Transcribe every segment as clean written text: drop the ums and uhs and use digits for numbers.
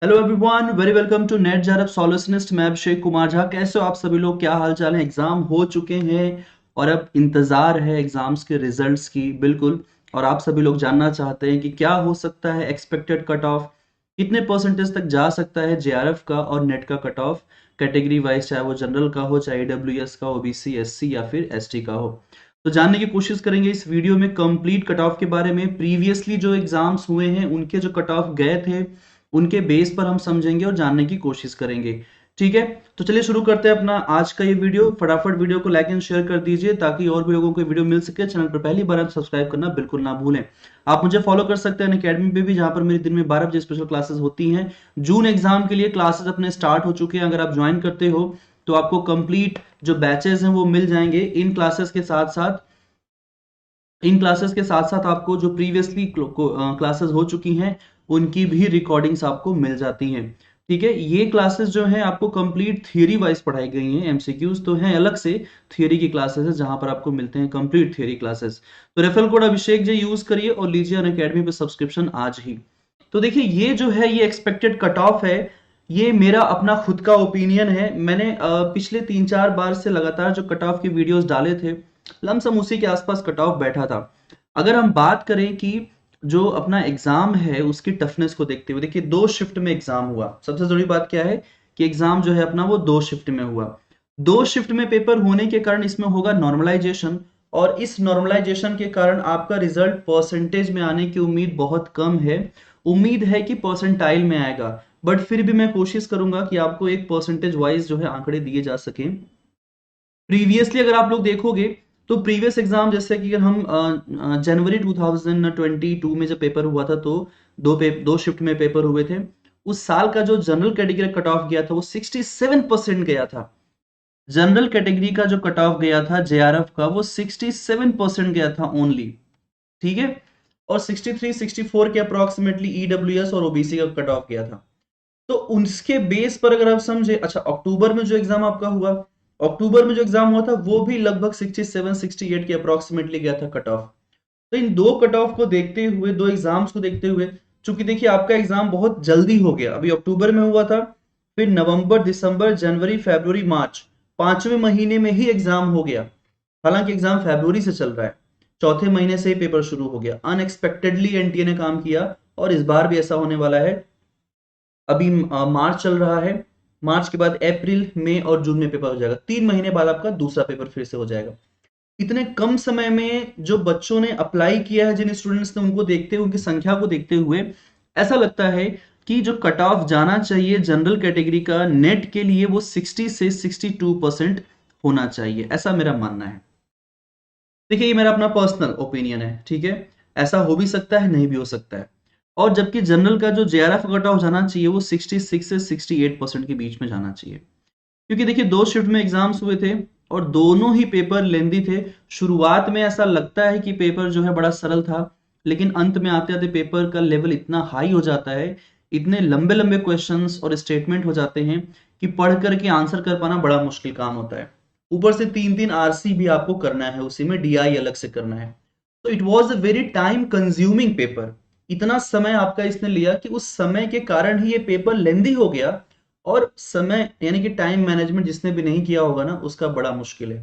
Hello everyone, very welcome to net JRF solutionist. मैं अभिषेक कुमार झा। कैसे हो आप सभी लोग? क्या हाल चाल है? एग्जाम हो चुके हैं और अब इंतजार है एग्जाम्स के रिजल्ट्स की। बिल्कुल। और आप सभी लोग जानना चाहते हैं कि क्या हो सकता है एक्सपेक्टेड कट ऑफ, कितने परसेंटेज तक जा सकता है जेआरएफ का और नेट का कट ऑफ कैटेगरी वाइज, चाहे वो जनरल का हो, चाहे ईडब्ल्यूएस का, ओबीसी, एससी या फिर एसटी का हो। तो जानने की कोशिश करेंगे इस वीडियो में कंप्लीट कट ऑफ के बारे में। प्रीवियसली जो एग्जाम्स हुए हैं उनके जो कट ऑफ गए थे उनके बेस पर हम समझेंगे और जानने की कोशिश करेंगे। ठीक है, तो चलिए शुरू करते हैं अपना आज का ये वीडियो। फटाफट वीडियो को लाइक एंड शेयर कर दीजिए ताकि और भी लोगों को वीडियो मिल सके। चैनल पर पहली बार आप सब्सक्राइब करना बिल्कुल ना भूलें। आप मुझे फॉलो कर सकते हैं अकेडमी पे भी, जहां पर मेरी दिन में 12 बजे स्पेशल क्लासेस होती हैं। जून एग्जाम के लिए क्लासेस अपने स्टार्ट हो चुके हैं। अगर आप ज्वाइन करते हो तो आपको कंप्लीट जो बैचेस हैं वो मिल जाएंगे। इन क्लासेस के साथ साथ आपको जो प्रीवियसली क्लासेस हो चुकी हैं उनकी भी रिकॉर्डिंग्स आपको मिल जाती हैं। ठीक है, ये क्लासेस जो हैं आपको कंप्लीट थियरी वाइज पढ़ाई गई हैं। एमसीक्यूज तो हैं अलग से, थियरी की क्लासेस है जहां पर आपको मिलते हैं कंप्लीट थियरी क्लासेस। तो referral code Abhishek ji use करिए और लीजिए अनअकैडमी पे सब्सक्रिप्शन आज ही। तो देखिए, ये जो है ये एक्सपेक्टेड कट ऑफ है। ये मेरा अपना खुद का ओपिनियन है। मैंने पिछले 3-4 बार से लगातार जो कट ऑफ के वीडियोस डाले थे, लमसम उसी के आसपास कट ऑफ बैठा था। अगर हम बात करें कि जो अपना एग्जाम है उसकी टफनेस को देखते हुए, देखिए 2 शिफ्ट में एग्जाम हुआ। सबसे जरूरी बात क्या है कि एग्जाम जो है अपना वो 2 शिफ्ट में हुआ। 2 शिफ्ट में पेपर होने के कारण इसमें होगा नॉर्मलाइजेशन, और इस नॉर्मलाइजेशन के कारण आपका रिजल्ट परसेंटेज में आने की उम्मीद बहुत कम है। उम्मीद है कि परसेंटाइल में आएगा, बट फिर भी मैं कोशिश करूंगा कि आपको एक परसेंटेज वाइज जो है आंकड़े दिए जा सके। प्रीवियसली अगर आप लोग देखोगे तो प्रीवियस एग्जाम, जैसे कि अगर हम जनवरी 2022 में जब पेपर हुआ था तो 2 शिफ्ट में पेपर हुए थे। उस साल का जो जनरल कैटेगरी कट ऑफ गया था वो 67% गया था। जनरल कैटेगरी का जो कट ऑफ गया था जेआरएफ का वो 67% गया था ओनली। ठीक है, और 63-64 के अप्रोक्सीमेटली ईडब्ल्यूएस और ओबीसी का कट ऑफ गया था। तो उसके बेस पर अगर आप समझे, अच्छा अक्टूबर में जो एग्जाम आपका हुआ, अक्टूबर में जो एग्जाम हुआ था वो भी लगभग 67-68 के अप्रोक्सीमेटली गया था कट ऑफ। तो इन दो कट ऑफ को देखते हुए, दो एग्जाम्स को देखते हुए, चूंकि देखिए आपका एग्जाम बहुत जल्दी हो गया, अभी अक्टूबर में हुआ था, फिर नवंबर, दिसंबर, जनवरी, फरवरी, मार्च, 5वें महीने में ही एग्जाम हो गया। हालांकि एग्जाम फरवरी से चल रहा है, चौथे महीने से ही पेपर शुरू हो गया। अनएक्सपेक्टेडली एनटीए ने काम किया और इस बार भी ऐसा होने वाला है। अभी मार्च चल रहा है, मार्च के बाद अप्रैल, मई और जून में पेपर हो जाएगा। 3 महीने बाद आपका दूसरा पेपर फिर से हो जाएगा। इतने कम समय में जो बच्चों ने अप्लाई किया है, जिन स्टूडेंट्स ने, उनको देखते हुए, उनकी संख्या को देखते हुए ऐसा लगता है कि जो कट ऑफ जाना चाहिए जनरल कैटेगरी का नेट के लिए वो 60 से 62% होना चाहिए, ऐसा मेरा मानना है। देखिए, ये मेरा अपना पर्सनल ओपिनियन है। ठीक है, ऐसा हो भी सकता है, नहीं भी हो सकता है। और जबकि जनरल का जो जेआरएफ कट ऑफ जाना चाहिए वो 66 से 68% के बीच में जाना चाहिए। क्योंकि देखिए 2 शिफ्ट में एग्जाम्स हुए थे और दोनों ही पेपर लेंदी थे। शुरुआत में ऐसा लगता है कि पेपर जो है बड़ा सरल था, लेकिन अंत में आते आते पेपर का लेवल इतना हाई हो जाता है, इतने लंबे लंबे क्वेश्चंस और स्टेटमेंट हो जाते हैं कि पढ़ करके आंसर कर पाना बड़ा मुश्किल काम होता है। ऊपर से 3-3 आरसी भी आपको करना है, उसी में डीआई अलग से करना है। तो it was a very time consuming paper. इतना समय आपका इसने लिया कि उस समय के कारण ही ये पेपर लेंदी हो गया। और समय यानी कि टाइम मैनेजमेंट जिसने भी नहीं किया होगा ना, उसका बड़ा मुश्किल है।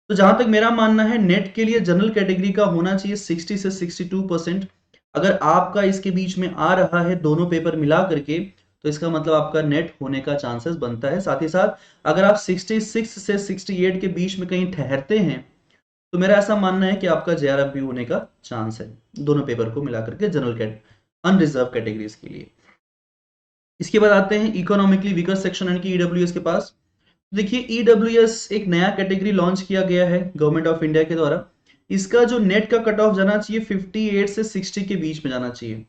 तो जहां तक मेरा मानना है, नेट के लिए जनरल कैटेगरी का होना चाहिए 60 से 62%। अगर आपका इसके बीच में आ रहा है दोनों पेपर मिला करके, तो इसका मतलब आपका नेट होने का चांसेस बनता है। साथ ही साथ अगर आप 66 से 68 के बीच में कहीं ठहरते हैं तो मेरा ऐसा मानना है कि आपका जेआरएफ भी होने का चांस है, दोनों पेपर को मिलाकर के जनरल कैट अनरिजर्व कैटेगरीज के लिए। इसके बाद आते हैं इकोनॉमिकली वीकर सेक्शन यानी कि ईडब्ल्यूएस के पास। देखिए, ईडब्ल्यूएस एक नया कैटेगरी लॉन्च किया गया है गवर्नमेंट ऑफ इंडिया के द्वारा। इसका जो नेट का कट ऑफ जाना चाहिए 58 से 60 के बीच में जाना चाहिए,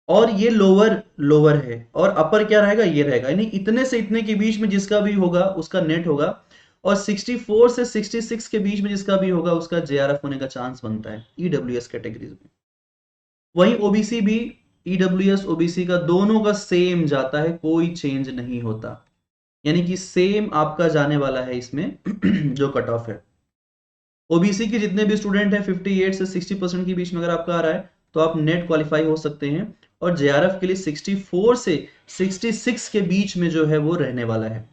और ये लोअर लोअर है, और अपर क्या रहेगा, ये रहेगा, यानी इतने से इतने के बीच में जिसका भी होगा उसका नेट होगा, और 64 से 66 के बीच में जिसका भी होगा उसका जेआरएफ होने का चांस बनता है ईडब्ल्यूएस कैटेगरीज में। वहीं ओबीसी भी, ईडब्ल्यूएस ओबीसी का दोनों का सेम जाता है, कोई चेंज नहीं होता, यानी कि सेम आपका जाने वाला है इसमें जो कट ऑफ है। ओबीसी के जितने भी स्टूडेंट हैं 58 से 60% के बीच में अगर आपका आ रहा है तो आप नेट क्वालिफाई हो सकते हैं। और JRF के लिए 64 से 66 के बीच में जो है वो रहने वाला है।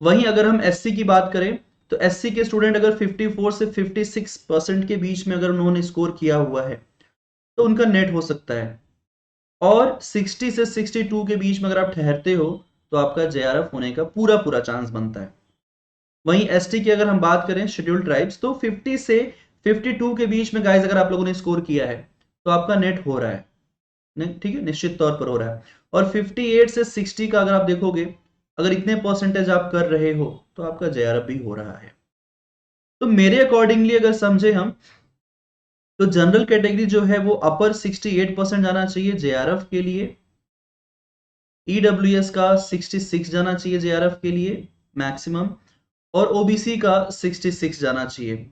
वहीं अगर हम SC की बात करें तो SC के स्टूडेंट अगर 54 से 56% के बीच में अगर उन्होंने स्कोर किया हुआ है तो उनका नेट हो सकता है, और 60 से 62 के बीच में अगर आप ठहरते हो तो आपका JRF होने का पूरा पूरा चांस बनता है। वहीं ST की अगर हम बात करें शेड्यूल्ड ट्राइब्स, तो 50 से 52 के बीच में गाइस अगर आप लोगों ने स्कोर किया है तो आपका नेट हो रहा है, ठीक है, निश्चित तौर पर हो रहा है। और 58 से 60 का अगर आप देखोगे, अगर इतने परसेंटेज आप कर रहे हो तो आपका JRF भी हो रहा है। तो मेरे अकॉर्डिंगली अगर समझे हम, तो जनरल कैटेगरी जो है वो अपर 68% जाना चाहिए JRF के लिए, EWS का 66 जाना चाहिए JRF के लिए मैक्सिमम, और OBC का 66 जाना चाहिए,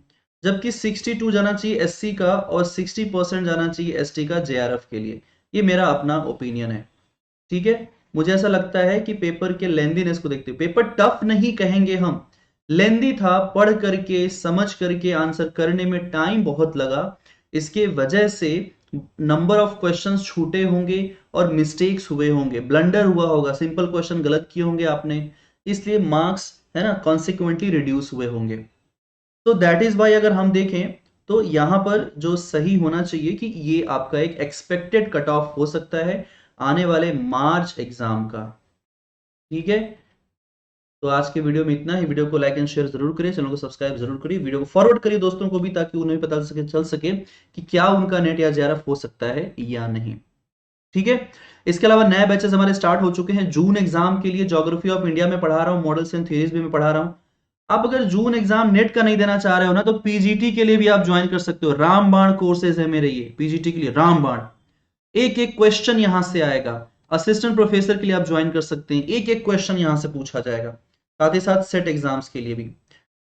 जबकि 62 जाना चाहिए SC का और 60% जाना चाहिए ST का JRF के लिए। ये मेरा अपना ओपिनियन है, ठीक है। मुझे ऐसा लगता है कि पेपर के लेंथीनेस को देखते हुए, पेपर टफ नहीं कहेंगे हम, लेंदी था, पढ़ करके समझ करके आंसर करने में टाइम बहुत लगा, इसके वजह से नंबर ऑफ क्वेश्चंस छूटे होंगे और मिस्टेक्स हुए होंगे, ब्लंडर हुआ होगा, सिंपल क्वेश्चन गलत किए होंगे आपने, इसलिए मार्क्स है ना कॉन्सिक्वेंटली रिड्यूस हुए होंगे। तो दैट इज वाई अगर हम देखें तो यहां पर जो सही होना चाहिए कि ये आपका एक एक्सपेक्टेड कट ऑफ हो सकता है आने वाले मार्च एग्जाम का, ठीक है। तो आज के वीडियो में इतना ही। वीडियो को लाइक एंड शेयर जरूर करिए, चैनल को सब्सक्राइब जरूर करिए, वीडियो को फॉरवर्ड करिए दोस्तों को भी, ताकि उन्हें भी पता चल सके कि क्या उनका नेट या JRF हो सकता है या नहीं, ठीक है। इसके अलावा नए बैचेस हमारे स्टार्ट हो चुके हैं। जून एग्जाम के लिए ज्योग्राफी ऑफ इंडिया में पढ़ा रहा हूं, मॉडल्स एंड थ्योरीज भी मैं पढ़ा रहा हूं। आप अगर जून एग्जाम नेट का नहीं देना चाह रहे हो ना, तो PGT के लिए भी आप ज्वाइन कर सकते हो। रामबाण कोर्सेज है मेरे ये PGT के लिए, रामबाण, एक एक क्वेश्चन यहां से आएगा। असिस्टेंट प्रोफेसर के लिए आप ज्वाइन कर सकते हैं, एक एक क्वेश्चन यहां से पूछा जाएगा। साथ ही साथ सेट एग्जाम्स के लिए भी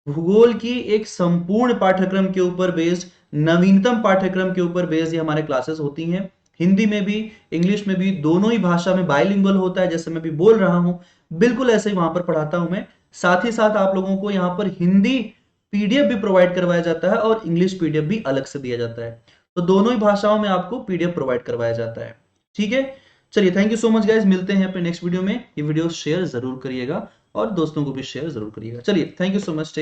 भूगोल की एक संपूर्ण पाठ्यक्रम के ऊपर बेस्ड, नवीनतम पाठ्यक्रम के ऊपर बेस्ड ये हमारे क्लासेस होती हैं। हिंदी में भी इंग्लिश में भी, दोनों ही भाषा में बाइलिंगुअल होता है, जैसे मैं भी बोल रहा हूं बिल्कुल ऐसे ही वहां पर पढ़ाता हूं मैं। साथ ही साथ आप लोगों को यहाँ पर हिंदी PDF भी प्रोवाइड करवाया जाता है और इंग्लिश PDF भी अलग से दिया जाता है, तो दोनों ही भाषाओं में आपको PDF प्रोवाइड करवाया जाता है, ठीक है। चलिए, thank you so much guys, मिलते हैं अपने नेक्स्ट वीडियो में। ये वीडियो शेयर जरूर करिएगा और दोस्तों को भी शेयर जरूर करिएगा। चलिए, थैंक यू सो मच।